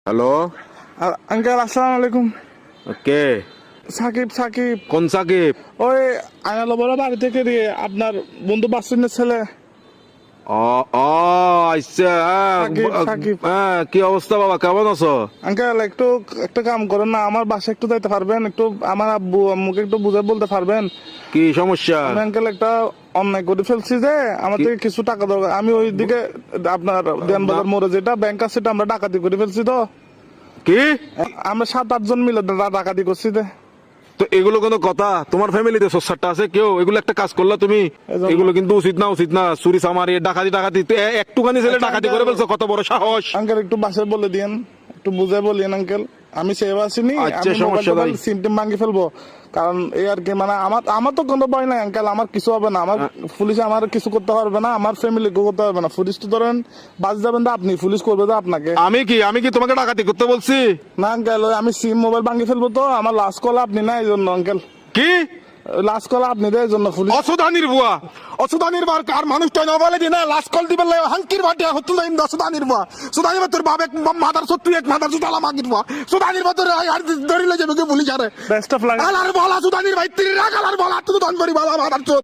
Hello. Uncle আসসালামু আলাইকুম। কে? সাকিব সাকিব কোন সাকিব? ওই আয়ালবরা বাড়ি থেকে দিয়ে আপনার বন্ধু বাসিনের ছেলে ও ও আচ্ছা, সাকিব সাকিব। হ্যাঁ, কি অবস্থা বাবা, কেমন আছো? আঙ্কেল একটু একটা কাম করেন না, আমার বাসায় একটু যাইতে পারবেন? একটু আমার আব্বু আম্মুকে একটু বুঝে বলতে পারবেন? কি সমস্যা? আমি আঙ্কেল একটা অন্যায় করে ফেলছি যে আমার থেকে কিছু টাকা দরকার। আমি ওই দিকে আপনার দেনবাজার মোড়ে যেটা ব্যাংক আছে সেটা আমরা ডাকাতি করে ফেলছি। তো কি? আমরা 7-8 জন মিলে ডাকাতি করছি। তো এগুলো কোনো কথা? তোমার ফ্যামিলিতে সস্যারটা আছে কেউ? এগুলো একটা কাজ করলা তুমি, এজন্য- এগুলো কিন্তু উচিত না, উচিত না। চুরি চামারি ডাকাতি ডাকাতি তো একটুখানি ছেলে আচ্ছা, ডাকাতি করে ফেলছো, কত বড় সাহস! আঙ্কেল একটু বাসায় বলে দিয়েন, একটু বুঝে বলিয়েন আঙ্কেল। আমি সেভ আসিনি, আচ্ছা, আমি সমস্যা নাই। সিম টিম ভাঙি ফেলবো। কারণ এই আর কি, মানে আমার তো কোনো ভয় নাই আঙ্কেল, আমার কিছু হবে না। আমার পুলিশ আমার কিছু করতে পারবে না, আমার ফ্যামিলি করতে পারবে না। পুলিশ তো ধরেন বাস যাবেন তো আপনি, পুলিশ করবে তো আপনাকে। আমি কি তোমাকে ডাকাতি করতে বলছি? না আঙ্কেল, আমি সিম মোবাইল ভাঙি ফেলবো। তো আমার লাস্ট কল আপনি না, এই জন্য আঙ্কেল। কি লাস্ট কল আপনি দেয়, এই জন্য পুলিশ। অসুধানির বুয়া, অসুধানির বার কার মানুষটা না বলে দিনা লাস্ট কল দিবে হাঙ্কির বাটিয়া হতো না ইন্দা সুধানির বুয়া। সুধানির বা তোর বাপ এক মাদার সত্যি এক মাদার সুতালা মাগির বুয়া। সুধানির বা তোর আর ধরিলে যাবে কে পুলিশ আরে। Best of luck. আলার বলা সুধানির ভাই তিরি রাখ আলার বলা তুই দন করি বাবা মাদার চোদ।